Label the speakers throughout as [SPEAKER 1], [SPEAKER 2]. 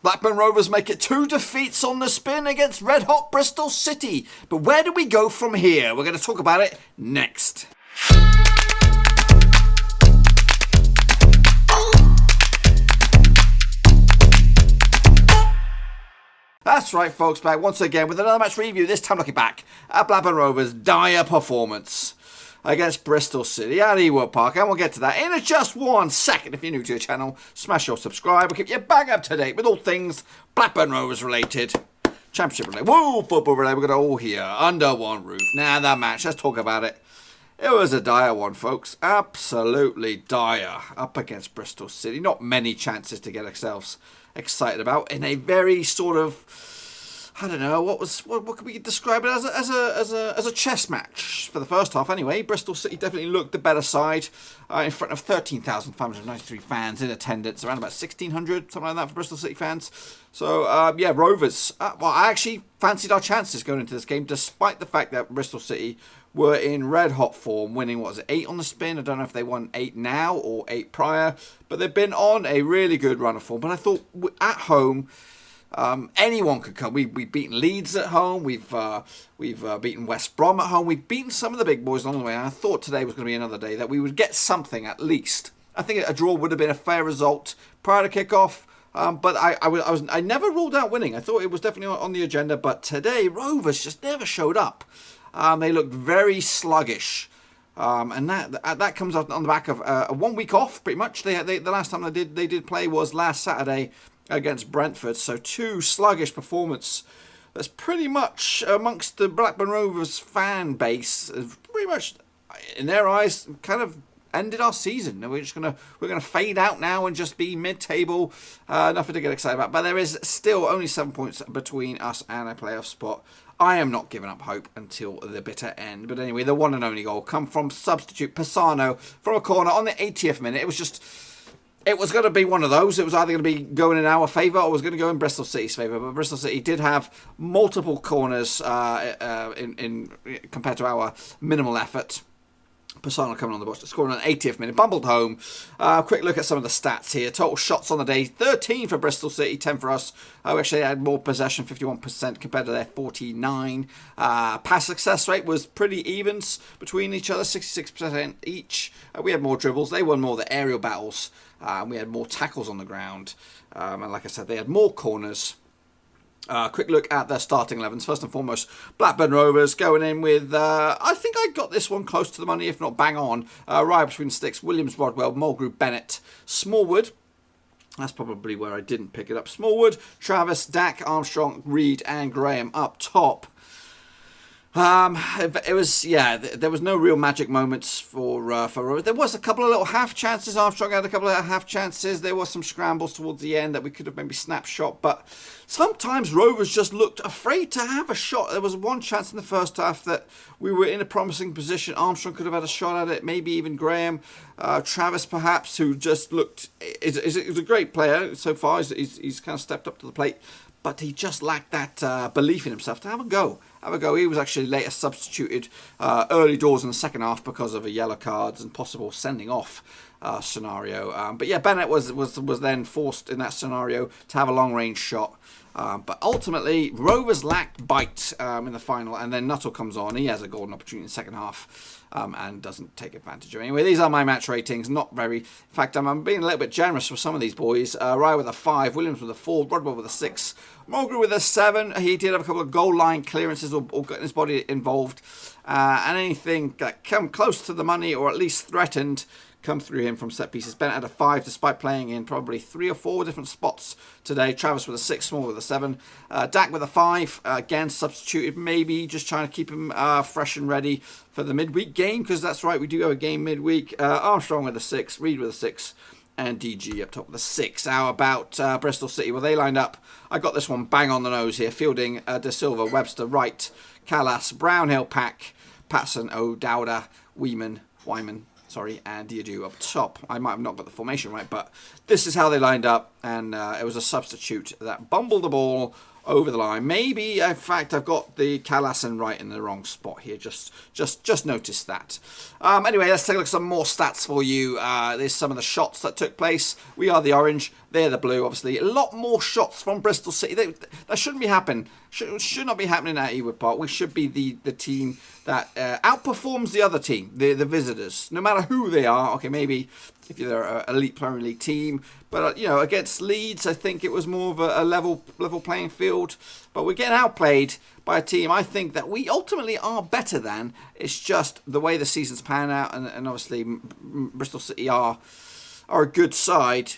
[SPEAKER 1] Blackburn Rovers make it 2 defeats on the spin against red-hot Bristol City. But where do we go from here? We're going to talk about it next. That's right, folks, back once again with another match review, this time looking back at Blackburn Rovers' dire performance against Bristol City at Ewood Park, and we'll get to that in just 1 second. If you're new to the channel, smash your subscribe. We'll keep you bang up to date with all things Blackburn Rovers related, Championship related, woo, football related. We've got it all here under one roof. Now that match, let's talk about it. It was a dire one, folks. Absolutely dire up against Bristol City. Not many chances to get ourselves excited about in a very sort of, I don't know, what could we describe it as a chess match for the first half anyway. Bristol City definitely looked the better side in front of 13,593 fans in attendance, around about 1,600, something like that for Bristol City fans. So yeah, Rovers. Well, I actually fancied our chances going into this game, despite the fact that Bristol City were in red-hot form, winning, what was it, 8 on the spin? I don't know if they won 8 now or 8 prior, but they've been on a really good run of form. But I thought, at home, anyone could come. We've beaten Leeds at home, we've beaten West Brom at home, we've beaten some of the big boys along the way, and I thought today was going to be another day that we would get something at least. I think a draw would have been a fair result prior to kickoff. But I never ruled out winning. I thought it was definitely on the agenda, but today Rovers just never showed up. They looked very sluggish, and that comes on the back of a 1 week off, pretty much. The last time they did play was last Saturday against Brentford, so 2 sluggish performance. That's pretty much amongst the Blackburn Rovers fan base, pretty much in their eyes, kind of ended our season. We're gonna fade out now and just be mid-table. Nothing to get excited about. But there is still only 7 points between us and a playoff spot. I am not giving up hope until the bitter end. But anyway, the one and only goal come from substitute Pisano from a corner on the 80th minute. It was going to be one of those. It was either going to be going in our favour or it was going to go in Bristol City's favour. But Bristol City did have multiple corners in compared to our minimal effort. Pisano coming on the box to score on an 80th minute. Bumbled home. Quick look at some of the stats here. Total shots on the day, 13 for Bristol City, 10 for us. We actually had more possession, 51% compared to their 49. Pass success rate was pretty evens between each other, 66% each. We had more dribbles. They won more of the aerial battles. We had more tackles on the ground. And like I said, they had more corners. Quick look at their starting 11s. First and foremost, Blackburn Rovers going in with, I think I got this one close to the money, if not bang on. Right between the sticks, Williams, Rodwell, Mowbray, Bennett, Smallwood. That's probably where I didn't pick it up. Smallwood, Travis, Dack, Armstrong, Reed and Graham up top. It was, yeah, there was no real magic moments for Rovers. There was a couple of little half chances. Armstrong had a couple of half chances. There was some scrambles towards the end that we could have maybe snapshot, but sometimes Rovers just looked afraid to have a shot. There was one chance in the first half that we were in a promising position. Armstrong could have had a shot at it, maybe even Graham. Travis perhaps, who just looked, is a great player so far. He's kind of stepped up to the plate, but he just lacked that belief in himself to have a go. He was actually later substituted early doors in the second half because of a yellow cards and possible sending off scenario. But yeah, Bennett was then forced in that scenario to have a long range shot. But ultimately, Rovers lacked bite in the final, and then Nuttall comes on. He has a golden opportunity in the second half and doesn't take advantage of it. Anyway, these are my match ratings. Not very. In fact, I'm being a little bit generous for some of these boys. Rye with a 5, Williams with a 4, Rodwell with a 6, Mowbray with a 7. He did have a couple of goal line clearances or getting his body involved. And anything that came close to the money or at least threatened come through him from set pieces. Bennett had a 5 despite playing in probably 3 or 4 different spots today. Travis with a 6, Small with a 7. Dack with a 5, again substituted, maybe just trying to keep him fresh and ready for the midweek game, because that's right, we do have a game midweek. Armstrong with a 6, Reed with a 6, and DG up top with a 6. How about Bristol City? Well, they lined up. I got this one bang on the nose here. Fielding, De Silva, Webster, Wright, Callas, Brownhill, Pack, Patson, O'Dowda, Wyman, and Diadu up top. I might have not got the formation right, but this is how they lined up, and it was a substitute that bumbled the ball over the line. Maybe, in fact, I've got the Callasan right in the wrong spot here. Just noticed that. Anyway, let's take a look at some more stats for you. There's some of the shots that took place. We are the orange. They're the blue, obviously. A lot more shots from Bristol City. That shouldn't be happening. Should not be happening at Ewood Park. We should be the team that outperforms the other team, the visitors, no matter who they are. Okay, maybe if you're an elite Premier League team, but against Leeds, I think it was more of a level playing field. But we're getting outplayed by a team I think that we ultimately are better than. It's just the way the season's pan out, and obviously Bristol City are a good side.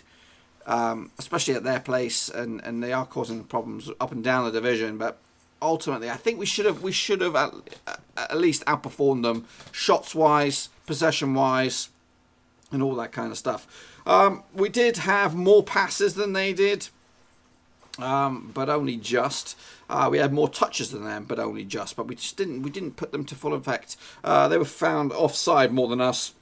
[SPEAKER 1] Especially at their place, and they are causing problems up and down the division. But ultimately, I think we should have at least outperformed them, shots wise, possession wise, and all that kind of stuff. We did have more passes than they did, but only just. We had more touches than them, but only just. But we didn't put them to full effect. They were found offside more than us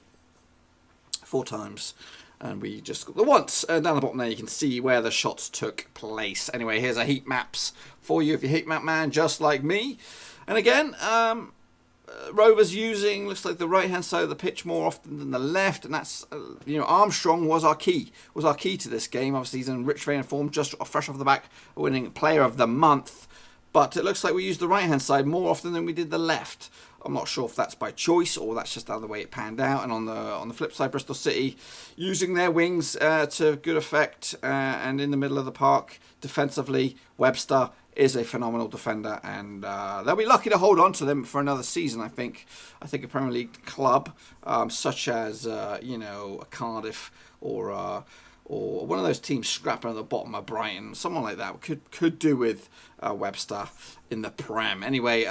[SPEAKER 1] 4 times. And we just got the once. Down the bottom there, you can see where the shots took place. Anyway, here's a heat maps for you if you're a heat map man, just like me. And again, Rovers using, looks like the right-hand side of the pitch more often than the left. And that's, Armstrong was our key to this game. Obviously, he's in rich vein of form, just fresh off the back, winning Player of the Month. But it looks like we used the right-hand side more often than we did the left. I'm not sure if that's by choice or that's just the way it panned out. And on the flip side, Bristol City using their wings to good effect, and in the middle of the park defensively, Webster is a phenomenal defender, and they'll be lucky to hold on to them for another season. I think a Premier League club such as a Cardiff or one of those teams scrapping at the bottom of Brighton, someone like that could do with Webster in the Prem. Anyway,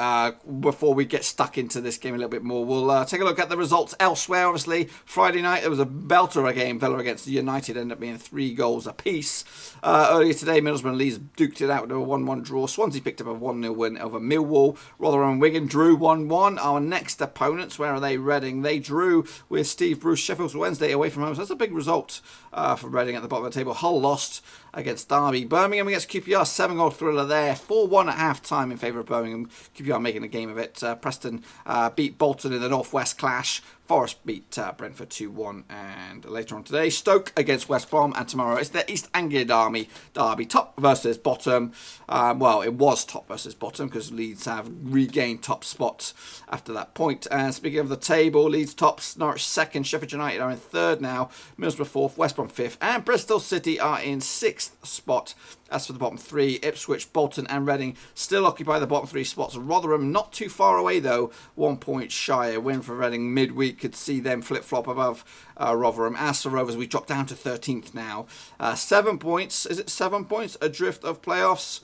[SPEAKER 1] before we get stuck into this game a little bit more, we'll take a look at the results elsewhere. Obviously, Friday night, there was a belter of a game. Villa against United ended up being 3 goals apiece. Earlier today, Middlesbrough and Leeds duked it out with a 1-1 draw. Swansea picked up a 1-0 win over Millwall. Rotherham and Wigan drew 1-1. Our next opponents, where are they? Reading. They drew with Steve Bruce. Sheffield Wednesday away from home. So that's a big result for Reading at the bottom of the table. Hull lost against Derby. Birmingham against QPR, 7-goal thriller there. 4-1 at half-time in favour of Birmingham. QPR making a game of it. Preston beat Bolton in the North West clash. Forest beat Brentford 2-1. And later on today, Stoke against West Brom. And tomorrow, it's the East Anglia Derby. Top versus bottom. Well, it was top versus bottom because Leeds have regained top spots after that point. And speaking of the table, Leeds tops, Norwich second, Sheffield United are in third now, Middlesbrough fourth, West Brom fifth, and Bristol City are in sixth spot. As for the bottom 3, Ipswich, Bolton and Reading still occupy the bottom 3 spots. Rotherham not too far away though, 1 point shy. A win for Reading midweek could see them flip-flop above Rotherham. As for Rovers, we dropped down to 13th now. 7 points, is it 7 points adrift of playoffs?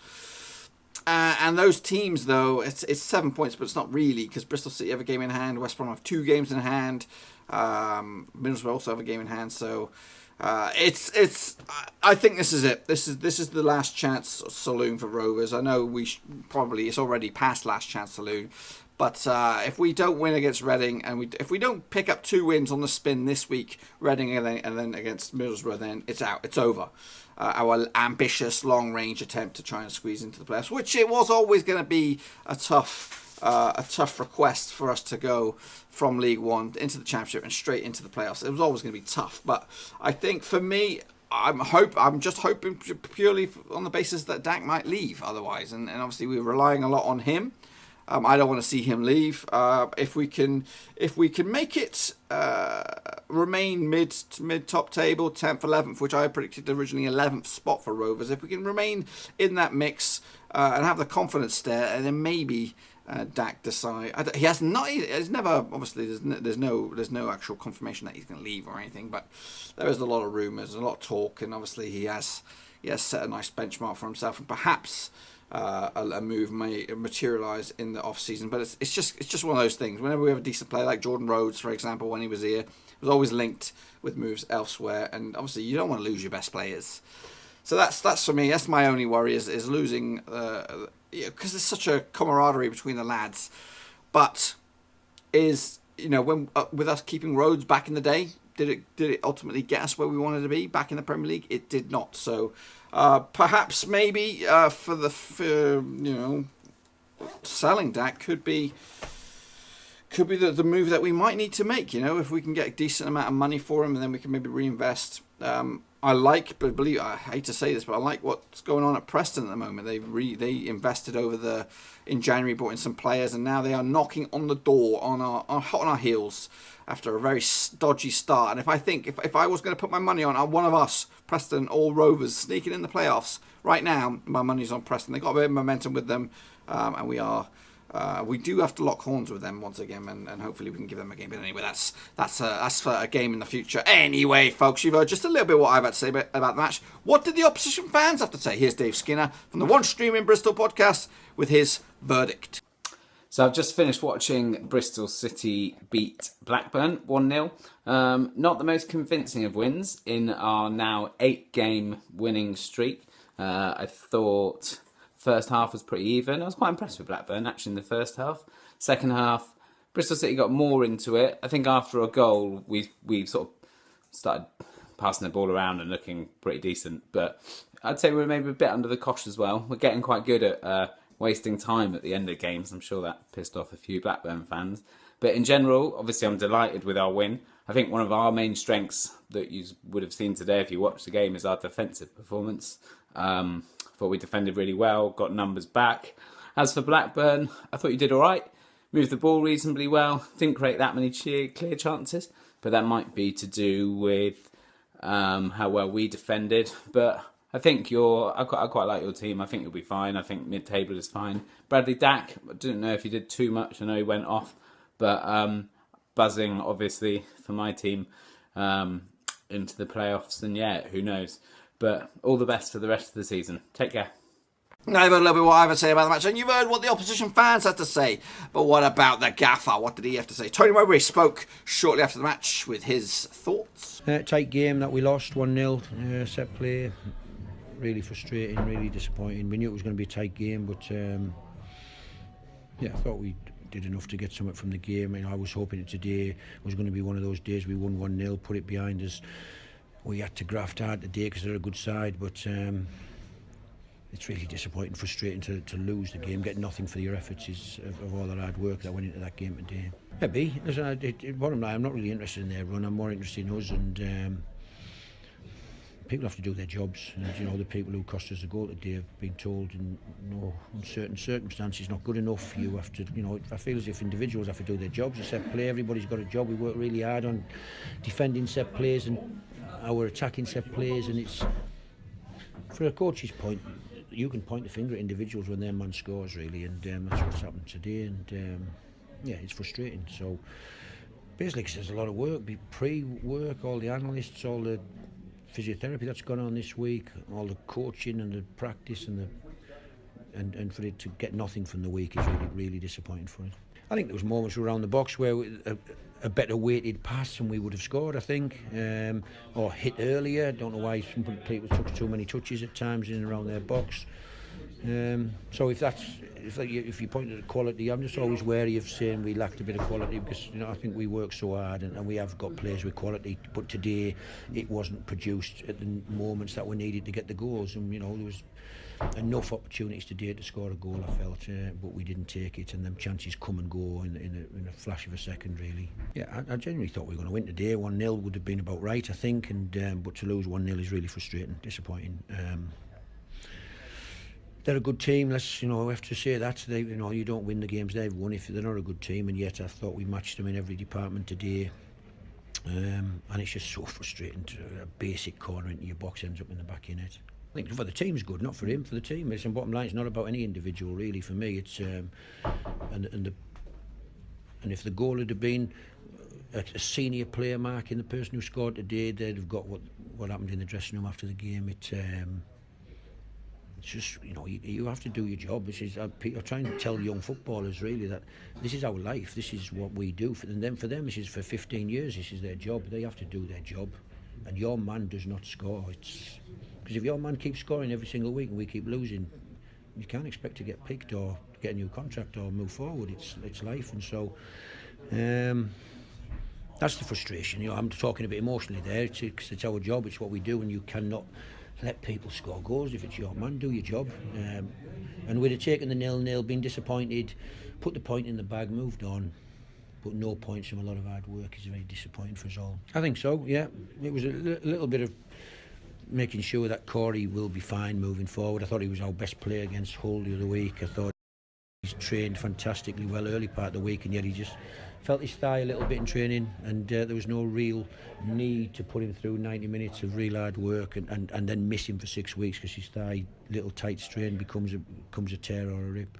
[SPEAKER 1] And those teams though, it's 7 points, but it's not really because Bristol City have a game in hand, West Brom have 2 games in hand, Middlesbrough also have a game in hand, so I think this is it. This is the last chance saloon for Rovers. I know it's already past last chance saloon, but if we don't win against Reading and if we don't pick up 2 wins on the spin this week, Reading and then against Middlesbrough, then it's out. It's over. Our ambitious long range attempt to try and squeeze into the playoffs, which it was always going to be a tough request for us to go from League One into the Championship and straight into the playoffs. It was always going to be tough, but I think for me, I'm just hoping purely on the basis that Dak might leave otherwise, and obviously we're relying a lot on him. I don't want to see him leave. If we can make it remain mid top table, 10th, 11th, which I predicted originally 11th spot for Rovers. If we can remain in that mix and have the confidence there, and then maybe Dak decide. He has not. He's never. Obviously, there's no actual confirmation that he's going to leave or anything. But there is a lot of rumours, a lot of talk, and obviously he has set a nice benchmark for himself, and perhaps a move may materialise in the off season. But it's just one of those things. Whenever we have a decent player like Jordan Rhodes, for example, when he was here, it was always linked with moves elsewhere, and obviously you don't want to lose your best players. So that's for me. That's my only worry is losing. Because there's such a camaraderie between the lads, but when with us keeping Rhodes back in the day, did it ultimately get us where we wanted to be back in the Premier League? It did not. So Perhaps maybe selling Dak could be the move that we might need to make. If we can get a decent amount of money for him, and then we can maybe reinvest. I hate to say this, but I like what's going on at Preston at the moment. They invested in January, brought in some players, and now they are knocking on the door hot on our heels after a very dodgy start. And if I was going to put my money on one of us, Preston or Rovers, sneaking in the playoffs right now, my money's on Preston. They got a bit of momentum with them, and we do have to lock horns with them once again, and hopefully we can give them a game. But anyway, that's for a game in the future. Anyway, folks, you've heard just a little bit what I've had to say about the match. What did the opposition fans have to say? Here's Dave Skinner from the One Stream in Bristol podcast with his verdict.
[SPEAKER 2] So I've just finished watching Bristol City beat Blackburn 1-0. Not the most convincing of wins in our now 8-game winning streak. I thought first half was pretty even. I was quite impressed with Blackburn actually in the first half. Second half, Bristol City got more into it. I think after a goal, we sort of started passing the ball around and looking pretty decent. But I'd say we were maybe a bit under the cosh as well. We're getting quite good at wasting time at the end of games. I'm sure that pissed off a few Blackburn fans. But in general, obviously I'm delighted with our win. I think one of our main strengths that you would have seen today if you watched the game is our defensive performance. Thought we defended really well, got numbers back. As for Blackburn, I thought you did all right. Moved the ball reasonably well. Didn't create that many clear chances, but that might be to do with how well we defended. But I think I quite like your team. I think you'll be fine. I think mid-table is fine. Bradley Dack, I didn't know if he did too much. I know he went off, but buzzing obviously for my team into the playoffs. And yeah, who knows? But all the best for the rest of the season. Take care.
[SPEAKER 1] Now you've heard a little bit what I have to say about the match, and you've heard what the opposition fans had to say. But what about the gaffer? What did he have to say? Tony Mowbray spoke shortly after the match with his thoughts.
[SPEAKER 3] Tight game that we lost 1-0. Set play, really frustrating, really disappointing. We knew it was going to be a tight game, but I thought we did enough to get something from the game. I was hoping that today was going to be one of those days we won 1-0, put it behind us. We had to graft hard today because they're a good side, but it's really disappointing, frustrating to lose the game, get nothing for your efforts of all the hard work that went into that game today. Maybe, listen, bottom line, I'm not really interested in their run, I'm more interested in us, and people have to do their jobs. And, the people who cost us the goal today have been told in certain circumstances not good enough. You have to, I feel as if individuals have to do their jobs. A set play, everybody's got a job. We work really hard on defending set plays and our attacking set plays, and it's, for a coach's point, you can point the finger at individuals when their man scores, really, and that's what's happened today, and it's frustrating. So basically, there's a lot of work, pre-work, all the analysts, all the physiotherapy that's gone on this week, all the coaching and the practice, and for it to get nothing from the week is really, really disappointing for us. I think there was moments around the box where a better weighted pass and we would have scored, I think, or hit earlier. I don't know why some people took too many touches at times in and around their box. So if you point at the quality, I'm just always wary of saying we lacked a bit of quality, because I think we work so hard and we have got players with quality, but today it wasn't produced at the moments that we needed to get the goals, and there was enough opportunities today to score a goal, I felt, but we didn't take it, and them chances come and go in a flash of a second, really. Yeah, I genuinely thought we were going to win today. 1-0 would have been about right, I think, and but to lose 1-0 is really frustrating, disappointing. They're a good team. We have to say that. You don't win the games they've won if they're not a good team, and yet I thought we matched them in every department today. And it's just so frustrating. A basic corner into your box ends up in the back of your net. I think for the team's good, not for him. For the team, it's bottom line. It's not about any individual, really. For me, it's and if the goal had been a senior player marking the person who scored today, they'd have got what happened in the dressing room after the game. It's just, you have to do your job. I'm trying to tell young footballers, really, that this is our life. This is what we do. For them, this is for 15 years. This is their job. They have to do their job. And your man does not score. Because if your man keeps scoring every single week and we keep losing, you can't expect to get picked or get a new contract or move forward. It's life, and so that's the frustration. I'm talking a bit emotionally there. It's our job. It's what we do, and you cannot let people score goals if it's your man. Do your job. And we'd have taken the 0-0, been disappointed, put the point in the bag, moved on. But no points from a lot of hard work is very disappointing for us all. I think so. Yeah, it was a little bit of making sure that Corey will be fine moving forward. I thought he was our best player against Hull the other week. I thought he's trained fantastically well early part of the week, and yet he just felt his thigh a little bit in training, and there was no real need to put him through 90 minutes of real hard work and then miss him for 6 weeks because his thigh, little tight strain, becomes a tear or a rib.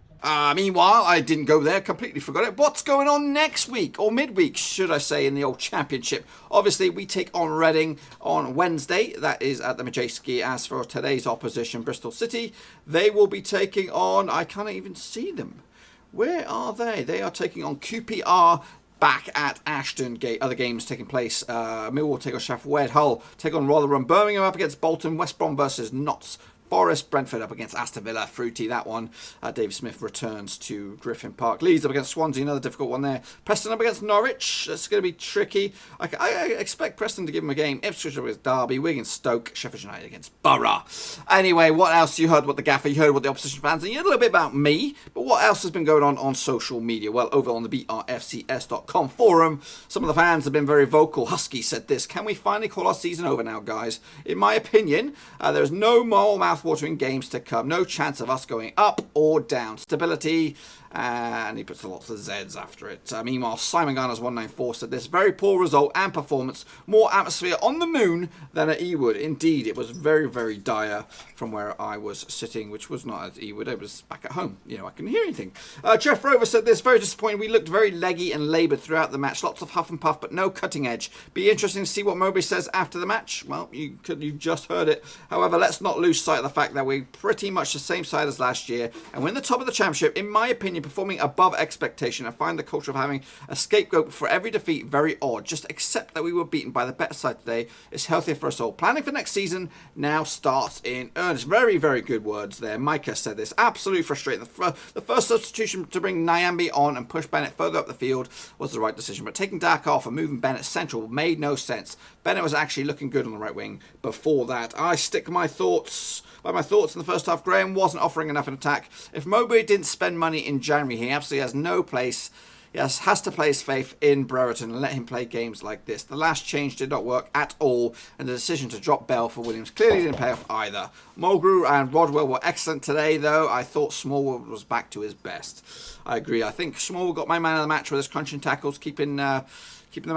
[SPEAKER 1] Meanwhile, I didn't go there, completely forgot it. What's going on next week, or midweek, should I say, in the old Championship? Obviously, we take on Reading on Wednesday. That is at the Majeski. As for today's opposition, Bristol City, they will be taking on, I can't even see them. Where are they? They are taking on QPR back at Ashton Gate. Other games taking place. Millwall take on Sheffield Wednesday. Hull take on Rotherham. Birmingham up against Bolton. West Brom versus Notts Forest. Brentford up against Aston Villa. Fruity, that one. David Smith returns to Griffin Park. Leeds up against Swansea. Another difficult one there. Preston up against Norwich. That's going to be tricky. I expect Preston to give them a game. Ipswich up against Derby. Wigan, Stoke. Sheffield United against Borough. Anyway, what else? You heard what the gaffer, you heard what the opposition fans, and you heard a little bit about me. But what else has been going on social media? Well, over on the BRFCS.com forum, some of the fans have been very vocal. Husky said this: "Can we finally call our season over now, guys? In my opinion, there is no more mouth-watering games to come. No chance of us going up or down. Stability." And he puts lots of Z's after it. Meanwhile, Simon Garner's 194 said this: "Very poor result and performance. More atmosphere on the moon than at Ewood." Indeed, it was very, very dire from where I was sitting, which was not at Ewood. I was back at home. I couldn't hear anything. Jeff Rover said this: "Very disappointing. We looked very leggy and laboured throughout the match. Lots of huff and puff, but no cutting edge. Be interesting to see what Mowbray says after the match." Well, you just heard it. However, let's not lose sight of the fact that we're pretty much the same side as last year, and we're in the top of the Championship, in my opinion, performing above expectation. I find the culture of having a scapegoat for every defeat very odd. Just accept that we were beaten by the better side today. It's healthier for us all. Planning for next season now starts in earnest." Very, very good words there. Micah said this: "Absolutely frustrating. The first substitution to bring Nyambi on and push Bennett further up the field was the right decision, but taking Dak off and moving Bennett central made no sense. Bennett was actually looking good on the right wing before that." I stick my thoughts in the first half. Graham wasn't offering enough in attack. If Mowbray didn't spend money in January, he absolutely has no place. Yes, has to place faith in Brereton and let him play games like this. The last change did not work at all, and the decision to drop Bell for Williams clearly didn't pay off either. Mulgrew and Rodwell were excellent today, though. I thought Smallwood was back to his best. I agree. I think Smallwood got my man of the match with his crunching tackles, keeping them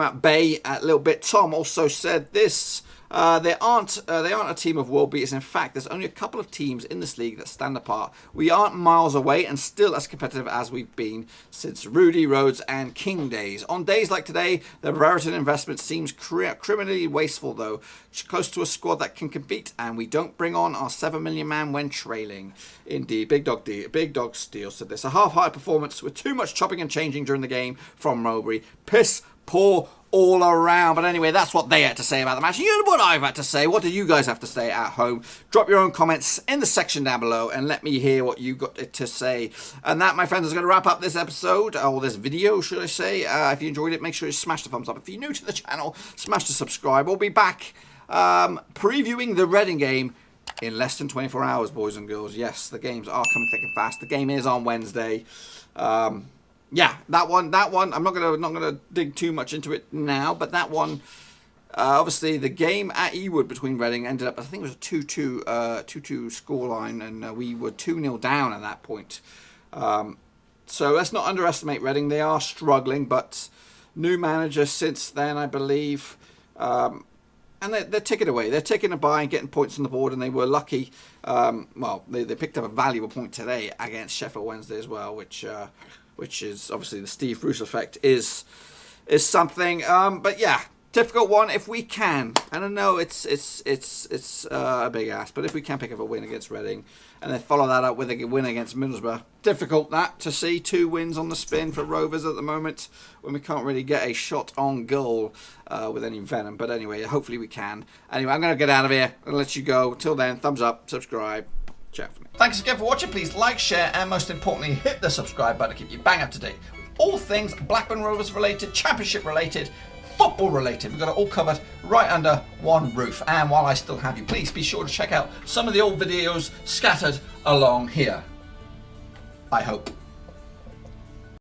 [SPEAKER 1] at bay a little bit. Tom also said this: They aren't a team of world beaters. In fact, there's only a couple of teams in this league that stand apart. We aren't miles away and still as competitive as we've been since Rudy, Rhodes and King days. On days like today, the Brereton investment seems criminally wasteful, though. Close to a squad that can compete, and we don't bring on our 7 million man when trailing." Indeed, Big Dog Steel said this: "A half-hearted performance with too much chopping and changing during the game from Mowbray. Piss poor all around." But anyway, that's what they had to say about the match. You know what I've had to say. What do you guys have to say at home? Drop your own comments in the section down below and let me hear what you got to say. And that, my friends, is going to wrap up this episode, or this video, should I say. If you enjoyed it, make sure you smash the thumbs up. If you're new to the channel, smash the subscribe. We'll be back previewing the Reading game in less than 24 hours, boys and girls. Yes, the games are coming thick and fast. The game is on Wednesday. Yeah, that one. I'm not gonna dig too much into it now, but that one, obviously, the game at Ewood between Reading ended up, I think it was a 2-2 scoreline, and we were 2-0 down at that point. So let's not underestimate Reading. They are struggling, but new manager since then, I believe. And they're ticking away. They're ticking a by and getting points on the board, and they were lucky. Well, they picked up a valuable point today against Sheffield Wednesday as well, which is obviously the Steve Bruce effect is something. But yeah, difficult one if we can. And I know it's a big ask, but if we can pick up a win against Reading and then follow that up with a win against Middlesbrough, difficult that to see 2 wins on the spin for Rovers at the moment when we can't really get a shot on goal with any venom. But anyway, hopefully we can. Anyway, I'm going to get out of here and let you go. Till then, thumbs up, subscribe. Chat for me. Thanks again for watching. Please like, share, and most importantly, hit the subscribe button to keep you bang up to date with all things Blackburn Rovers related, Championship related, football related. We've got it all covered right under one roof. And while I still have you, please be sure to check out some of the old videos scattered along here. I hope.